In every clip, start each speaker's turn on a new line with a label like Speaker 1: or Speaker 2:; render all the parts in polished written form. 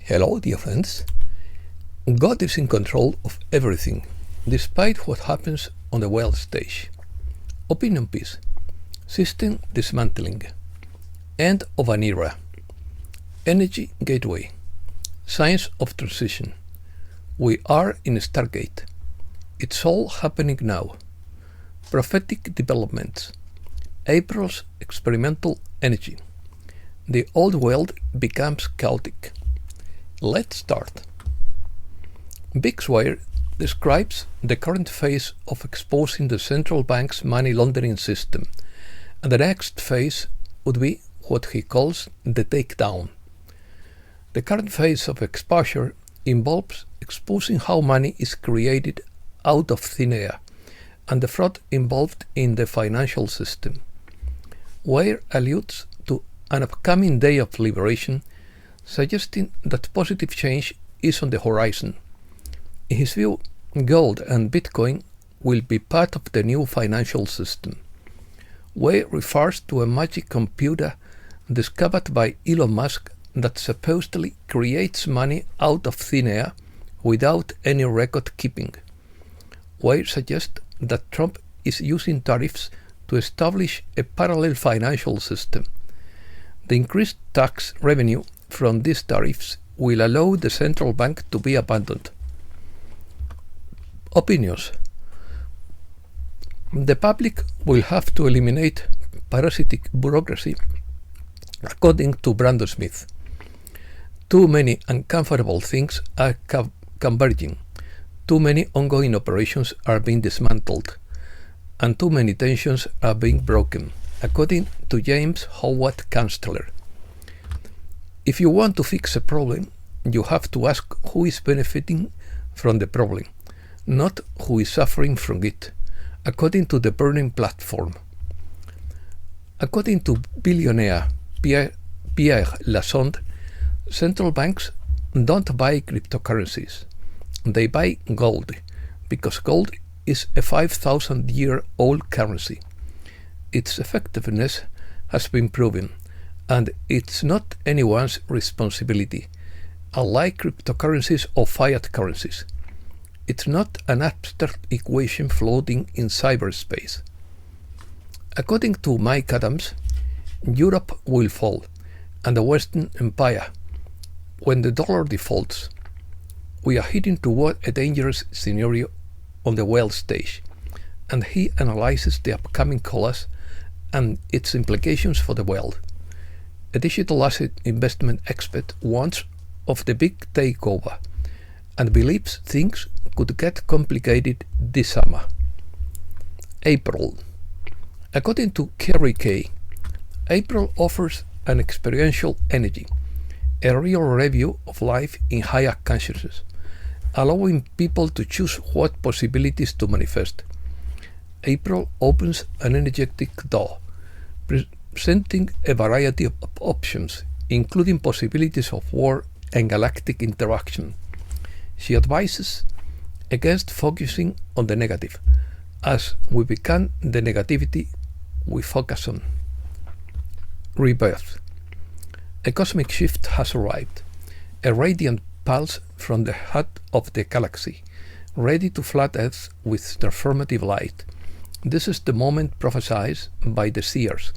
Speaker 1: Hello, dear friends. God is in control of everything, despite what happens on the world stage. Opinion piece. System dismantling. End of an era. Energy gateway. Science of transition. We are in Stargate. It's all happening now. Prophetic developments. April's experimental energy. The old world becomes chaotic. Let's start. Bixwire describes the current phase of exposing the central bank's money laundering system, and the next phase would be what he calls the takedown. The current phase of exposure involves exposing how money is created out of thin air and the fraud involved in the financial system. Wire alludes to an upcoming day of liberation, suggesting that positive change is on the horizon. In his view, gold and Bitcoin will be part of the new financial system. Wei refers to a magic computer discovered by Elon Musk that supposedly creates money out of thin air without any record keeping. Wei suggests that Trump is using tariffs to establish a parallel financial system. The increased tax revenue from these tariffs will allow the central bank to be abandoned. Opinions. The public will have to eliminate parasitic bureaucracy, according to Brandon Smith. Too many uncomfortable things are converging. Too many ongoing operations are being dismantled, and too many tensions are being broken, according to James Howard Kanstler. If you want to fix a problem, you have to ask who is benefiting from the problem, not who is suffering from it, according to the Burning Platform. According to billionaire Pierre Lassonde, central banks don't buy cryptocurrencies. They buy gold, because gold is a 5,000-year-old currency. Its effectiveness has been proven, and it's not anyone's responsibility, unlike cryptocurrencies or fiat currencies. It's not an abstract equation floating in cyberspace. According to Mike Adams, Europe will fall, and the Western Empire, when the dollar defaults. We are heading toward a dangerous scenario on the world stage, and he analyzes the upcoming collapse and its implications for the world. A digital asset investment expert warns of the big takeover and believes things could get complicated this summer. April. According to Kerry Kay, April offers an experiential energy, a real review of life in higher consciousness, allowing people to choose what possibilities to manifest. April opens an energetic door, presenting a variety of options, including possibilities of war and galactic interaction. She advises against focusing on the negative, as we become the negativity we focus on. Rebirth. A cosmic shift has arrived, a radiant pulse from the heart of the galaxy, ready to flood Earth with transformative light. This is the moment prophesied by the seers,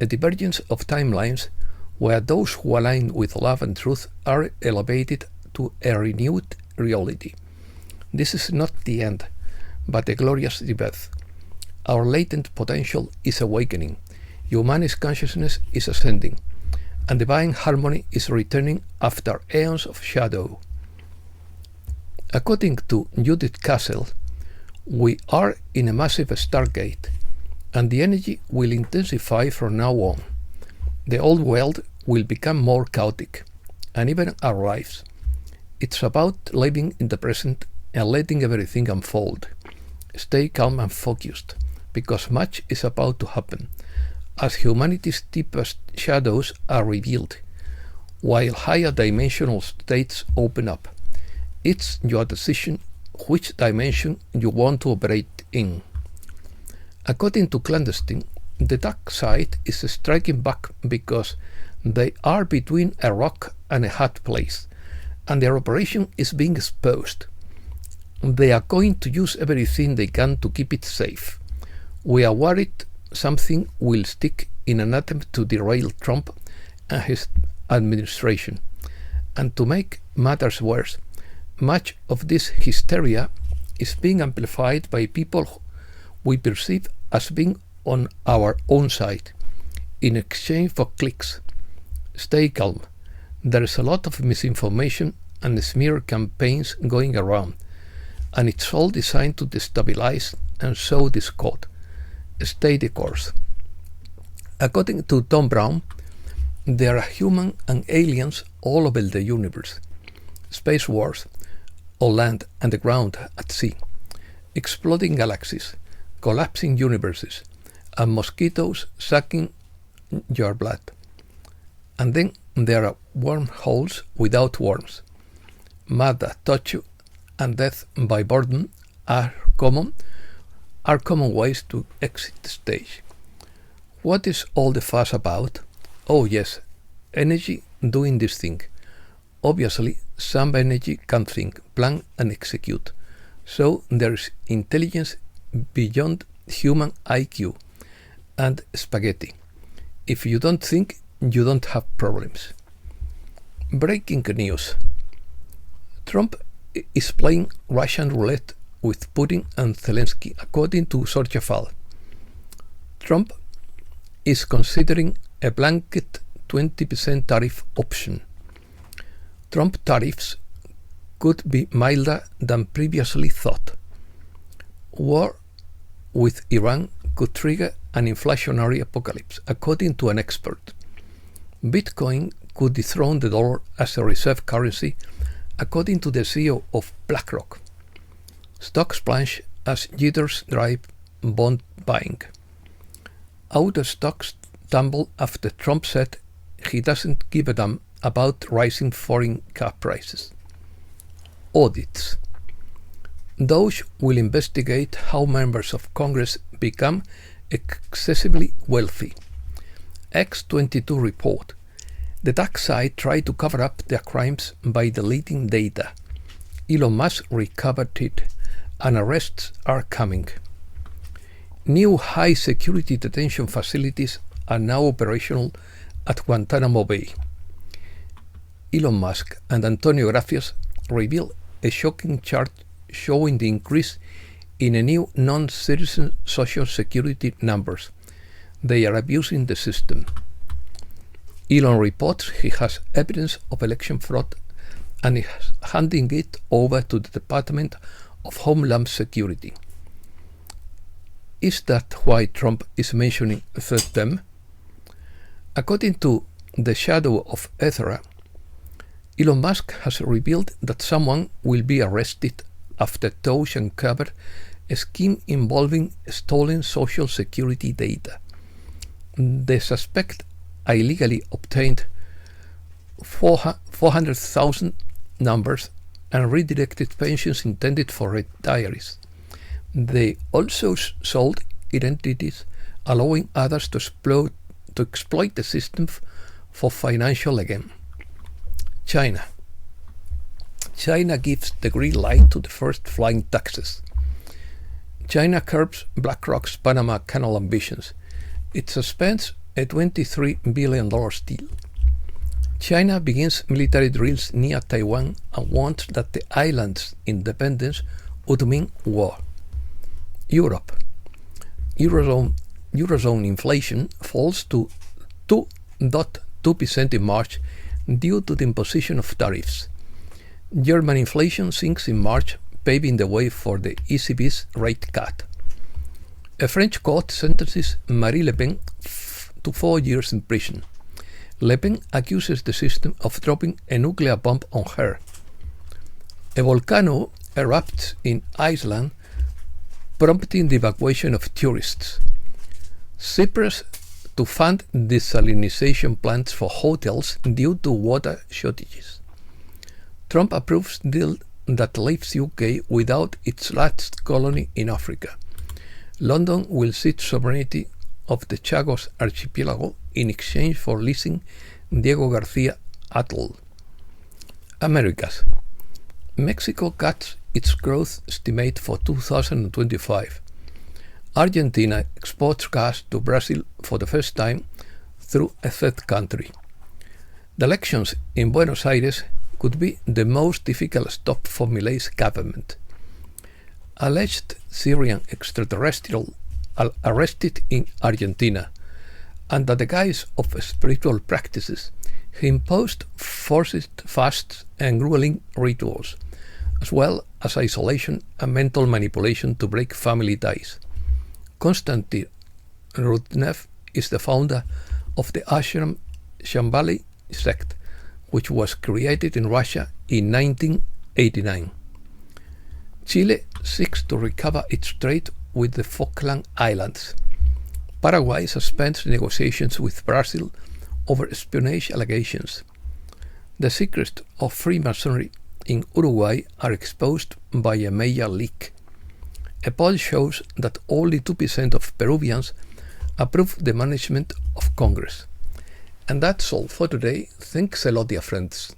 Speaker 1: a divergence of timelines where those who align with love and truth are elevated to a renewed reality. This is not the end, but a glorious rebirth. Our latent potential is awakening, humanist consciousness is ascending, and divine harmony is returning after eons of shadow. According to Judith Castle, we are in a massive Stargate, and the energy will intensify from now on. The old world will become more chaotic, and even our lives. It's about living in the present and letting everything unfold. Stay calm and focused, because much is about to happen, as humanity's deepest shadows are revealed, while higher dimensional states open up. It's your decision which dimension you want to operate in. According to Clandestine, the dark side is striking back because they are between a rock and a hard place, and their operation is being exposed. They are going to use everything they can to keep it safe. We are worried something will stick in an attempt to derail Trump and his administration. And to make matters worse, much of this hysteria is being amplified by people we perceive as being on our own side, in exchange for clicks. Stay calm. There is a lot of misinformation and smear campaigns going around, and it's all designed to destabilize and sow discord. Stay the course. According to Tom Brown, there are humans and aliens all over the universe. Space wars, on land and the ground at sea, exploding galaxies, collapsing universes, and mosquitoes sucking your blood. And then there are wormholes without worms. Mud that touch you and death by boredom are common ways to exit the stage. What is all the fuss about? Oh yes, energy doing this thing. Obviously, some energy can think, plan and execute. So there is intelligence beyond human IQ and spaghetti. If you don't think, you don't have problems. Breaking news. Trump is playing Russian roulette with Putin and Zelensky, according to Sorjafal. Trump is considering a blanket 20% tariff option. Trump tariffs could be milder than previously thought. War with Iran could trigger an inflationary apocalypse, according to an expert. Bitcoin could dethrone the dollar as a reserve currency, according to the CEO of BlackRock. Stocks plunge as jitters drive bond buying. Auto stocks tumble after Trump said he doesn't give a damn about rising foreign car prices. Audits. Those will investigate how members of Congress become excessively wealthy. X22 report. The dark side tried to cover up their crimes by deleting data. Elon Musk recovered it, and arrests are coming. New high-security detention facilities are now operational at Guantanamo Bay. Elon Musk and Antonio Gracias reveal a shocking chart showing the increase in a new non-citizen social security numbers. They are abusing the system. Elon reports he has evidence of election fraud and is handing it over to the Department of Homeland Security. Is that why Trump is mentioning them? According to the Shadow of Ethera, Elon Musk has revealed that someone will be arrested after Doge uncovered a scheme involving stolen social security data. The suspect illegally obtained 400,000 numbers and redirected pensions intended for retirees. They also sold identities, allowing others to exploit the system for financial gain. China. China gives the green light to the first flying taxes. China curbs BlackRock's Panama Canal ambitions. It suspends a $23 billion deal. China begins military drills near Taiwan and warns that the island's independence would mean war. Europe. Eurozone inflation falls to 2.2% in March due to the imposition of tariffs. German inflation sinks in March, paving the way for the ECB's rate cut. A French court sentences Marine Le Pen to 4 years in prison. Le Pen accuses the system of dropping a nuclear bomb on her. A volcano erupts in Iceland, prompting the evacuation of tourists. Cyprus to fund desalination plants for hotels due to water shortages. Trump approves deal that leaves UK without its last colony in Africa. London will cede sovereignty of the Chagos archipelago in exchange for leasing Diego Garcia Atoll. Americas. Mexico cuts its growth estimate for 2025. Argentina exports gas to Brazil for the first time through a third country. The elections in Buenos Aires could be the most difficult stop for Milei's government. Alleged Syrian extraterrestrial arrested in Argentina. Under the guise of spiritual practices, he imposed forced fasts and grueling rituals, as well as isolation and mental manipulation to break family ties. Konstantin Rudnev is the founder of the Ashram Shambhali sect, which was created in Russia in 1989. Chile seeks to recover its trade with the Falkland Islands. Paraguay suspends negotiations with Brazil over espionage allegations. The secrets of Freemasonry in Uruguay are exposed by a major leak. A poll shows that only 2% of Peruvians approve the management of Congress. And that's all for today. Thanks a lot, dear friends.